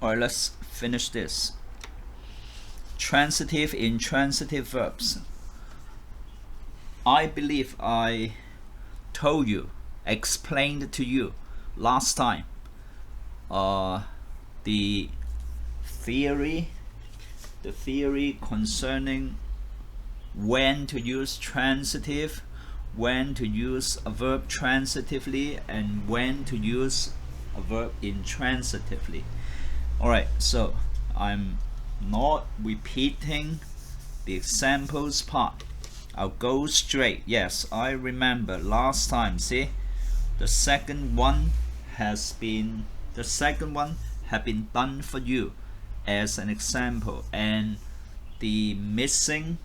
Alright, let's finish this. Transitive, intransitive verbs. I believe I told you, explained to you last time the theory concerning when to use transitive, when to use a verb transitively, and when to use a verb intransitively. Alright, so I'm not repeating the examples part. I'll go straight. Yes, I remember last time. See, the second one had been done for you as an example, and the missing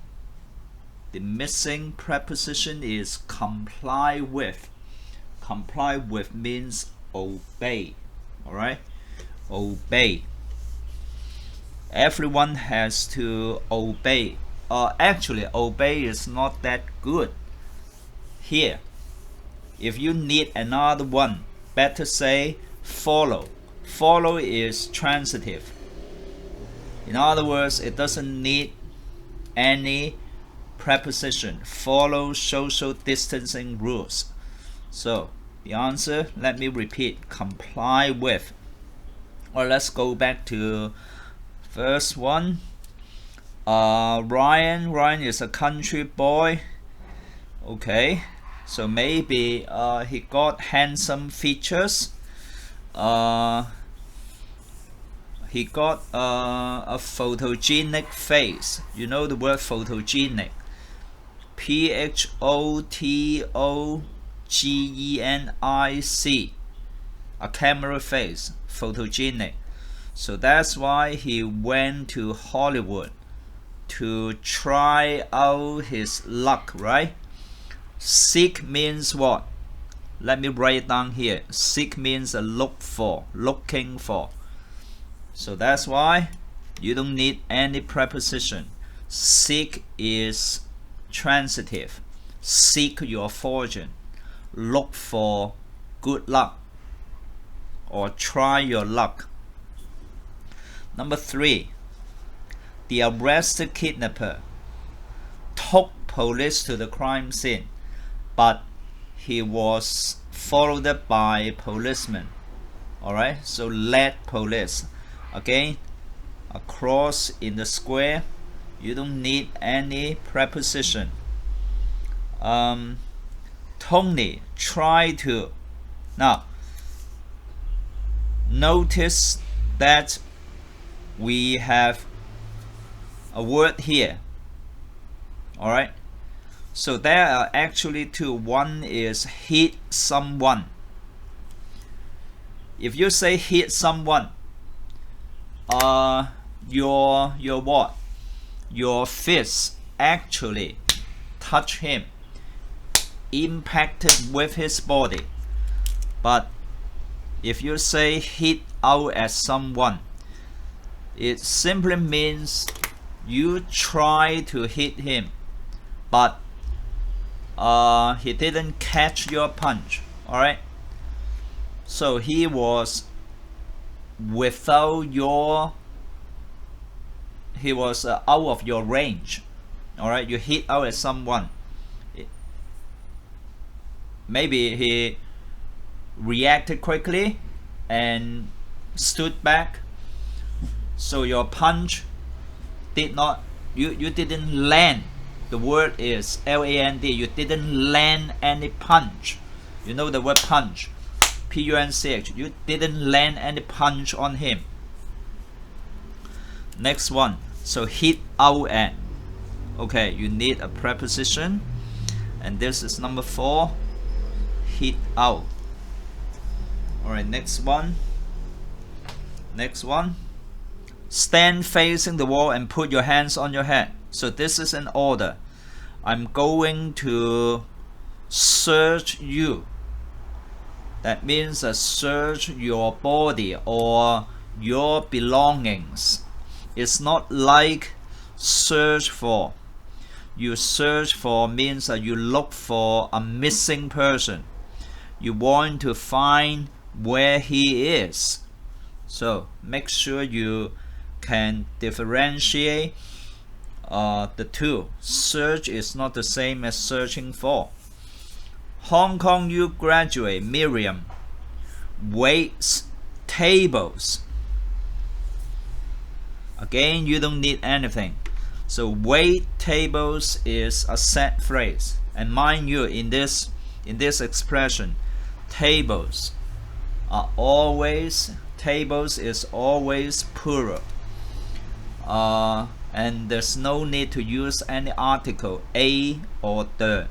preposition is comply with. Comply with means obey. Alright, obey. Everyone has to obey. Actually, obey is not that good here. If you need another one, better say follow. Follow is transitive. In other words, it doesn't need any preposition. Follow social distancing rules. So the answer, let me repeat, comply with. Or let's go back to first one. Ryan is a country boy. Okay, so maybe he got handsome features. He got a photogenic face. You know the word photogenic. PHOTOGENIC. A camera face, photogenic. So that's why he went to Hollywood to try out his luck, right? Seek means what? Let me write it down here. Seek means look for, looking for. So that's why you don't need any preposition. Seek is transitive. Seek your fortune. Look for good luck, or try your luck. Number 3. The arrested kidnapper took police to the crime scene, but he was followed by policemen. Alright, so led police. Again, across in the square, you don't need any preposition. Tony tried to. Now, notice that we have a word here. Alright, so there are actually two. One is hit someone. If you say hit someone, your what? Your fist actually touch him, impacted with his body. But if you say hit out at someone, it simply means you try to hit him, but he didn't catch your punch. Alright, so he was out of your range. Alright, you hit out at someone. Maybe he reacted quickly and stood back, so your punch did not, you didn't land. The word is land. You didn't land any punch. You know the word punch, punch. You didn't land any punch on him. Next one, so hit out at. Okay, you need a preposition, and this is number 4. Hit out. Alright, next one. Stand facing the wall and put your hands on your head. So this is an order. I'm going to search you. That means search your body or your belongings. It's not like search for. You search for means that you look for a missing person. You want to find where he is. So make sure you can differentiate the two. Search is not the same as searching for. Hong Kong U graduate Miriam waits tables. Again, you don't need anything. So wait tables is a set phrase, and mind you, in this expression, tables is always plural, and there's no need to use any article a or the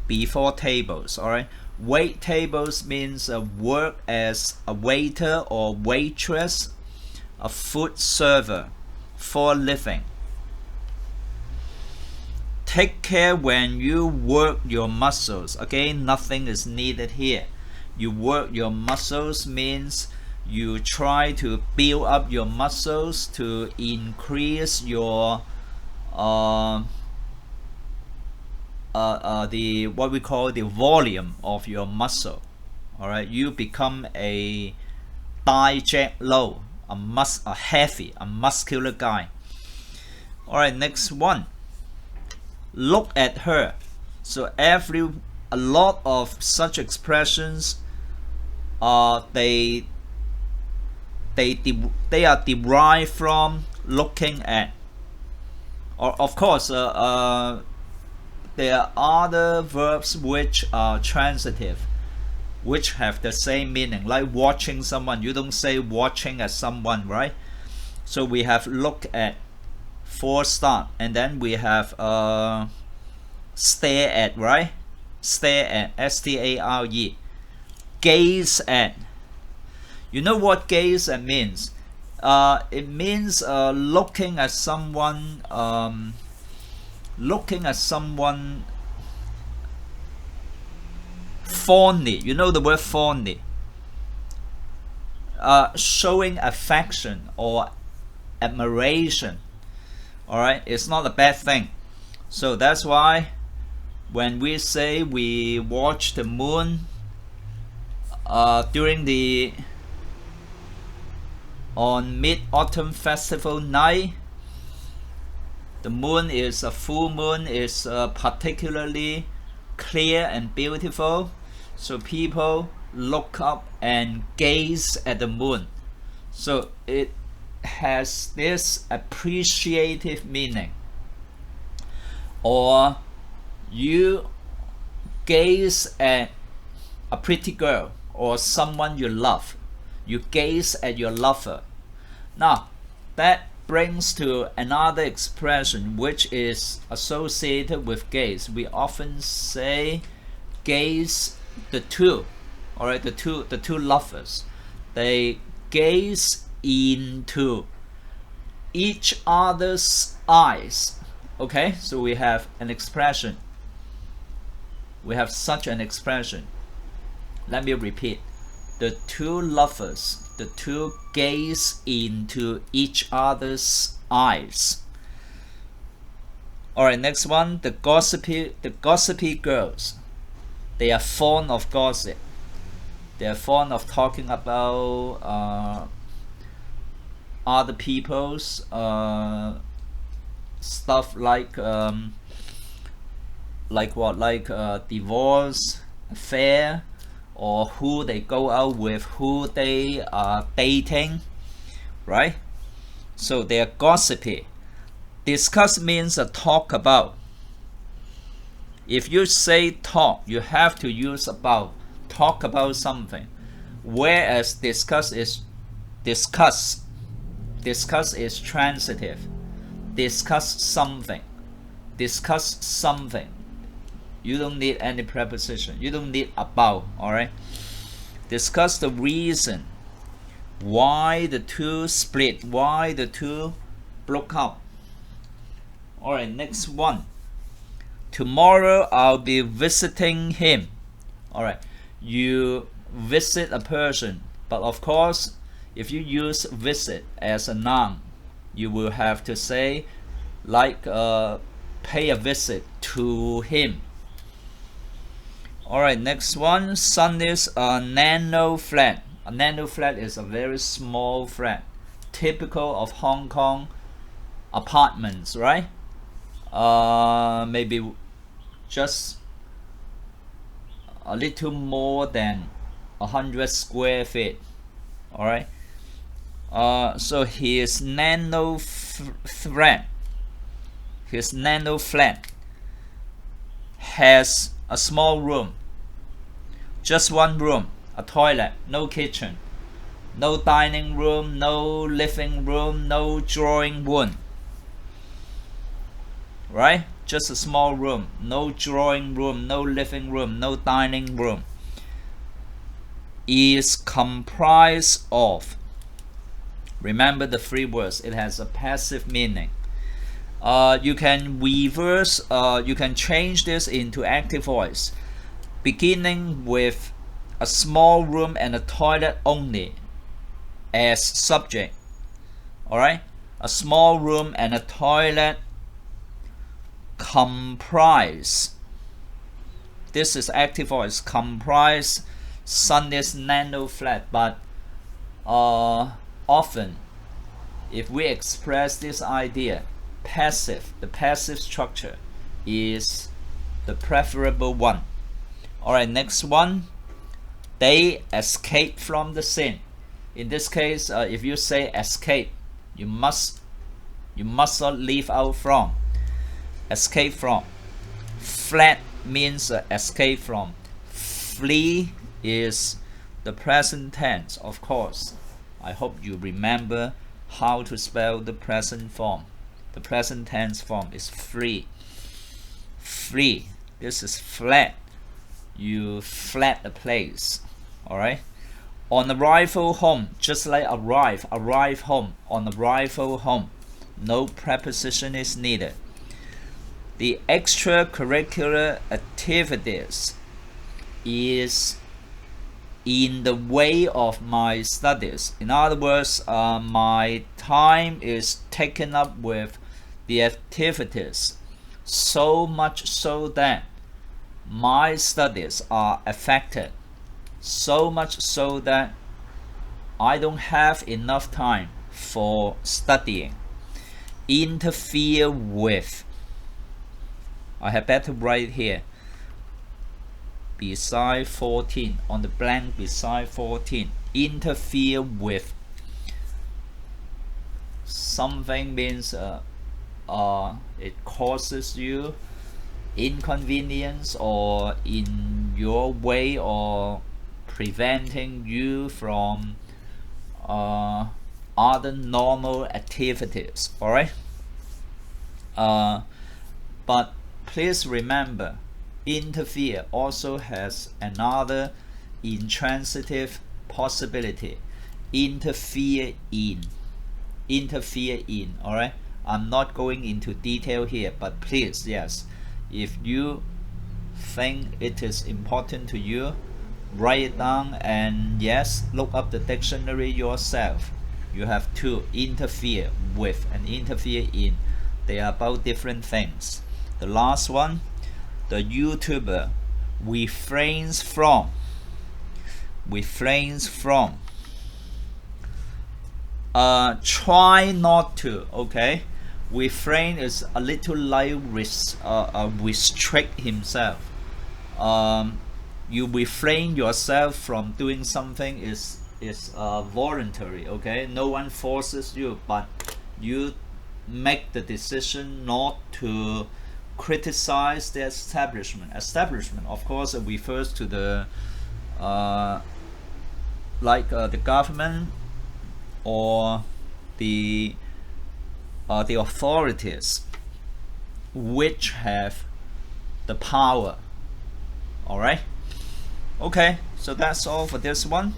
before tables. All right, wait tables means work as a waiter or waitress, a food server for a living. Take care when you work your muscles. Again, nothing is needed here. You work your muscles means you try to build up your muscles to increase your the what we call the volume of your muscle. All right, you become a Jack Low, a muscular guy. All right, next one. Look at her. So a lot of such expressions they are derived from looking at. Or of course there are other verbs which are transitive, which have the same meaning, like watching someone. You don't say watching at someone, right? So we have look at for start, and then we have stare at, right? Stare at, S-T-A-R-E. Gaze at. You know what gaze at means? It means looking at someone fondly. You know the word fondly. Showing affection or admiration. Alright, it's not a bad thing. So that's why when we say we watch the moon on Mid-Autumn Festival night, the moon is a full moon, is particularly clear and beautiful. So people look up and gaze at the moon. So it has this appreciative meaning. Or you gaze at a pretty girl or someone you love. You gaze at your lover. Now that brings to another expression which is associated with gaze. We often say gaze the two. Alright, the two lovers. They gaze into each other's eyes. Okay, so we have an expression. We have such an expression. Let me repeat. The two lovers, the two gaze into each other's eyes. Alright, next one, the gossipy girls. They are fond of gossip. They are fond of talking about other people's stuff, like divorce, affair, or who they go out with, who they are dating, right? So they are gossipy. Discuss means talk about. If you say talk, you have to use about. Talk about something. Whereas discuss is transitive. Discuss something. You don't need any preposition. You don't need about. Alright. Discuss the reason why the two split, why the two broke up. Alright, next one. Tomorrow I'll be visiting him. Alright, you visit a person, but of course if you use visit as a noun, you will have to say like pay a visit to him. Alright, next one. Sundays are Nanoflat. A nanoflat is a very small flat, typical of Hong Kong apartments, right? Maybe just a little more than 100 square feet. All right. So his nanoflat has a small room, just one room, a toilet, no kitchen, no dining room, no living room, no drawing room. Right? Just a small room, no drawing room, no living room, no dining room. Is comprised of, remember the three words, it has a passive meaning. You can reverse, you can change this into active voice, beginning with a small room and a toilet only as subject. Alright? A small room and a toilet comprise. This is active voice, comprise Sunny's nanoflat, but often if we express this idea, passive, the passive structure is the preferable one. Alright, next one. They escape from the scene. In this case, if you say escape, you must not leave out from. Escape from. Flat means escape from. Flee is the present tense, of course. I hope you remember how to spell the present form. The present tense form is flee. Flee. This is flat. You fled a place. Alright? On arrival home, just like arrive home. On arrival home, no preposition is needed. The extracurricular activities is in the way of my studies. In other words, my time is taken up with the activities, so much so that my studies are affected, so much so that I don't have enough time for studying. Interfere with, I have better write here beside 14, on the blank beside 14. Interfere with something means it causes you inconvenience or in your way, or preventing you from other normal activities. Alright, but please remember, interfere also has another intransitive possibility. Interfere in. Alright, I'm not going into detail here, but please, yes, if you think it is important to you, write it down, and yes, look up the dictionary yourself. You have to interfere with and interfere in. They are both different things. The last one, the YouTuber refrains from. Try not to. Okay, refrain is a little like restrict himself. You refrain yourself from doing something is voluntary. Okay, no one forces you, but you make the decision not to criticize the establishment. Establishment, of course, refers to the the government or the authorities which have the power. All right. Okay, so that's all for this one.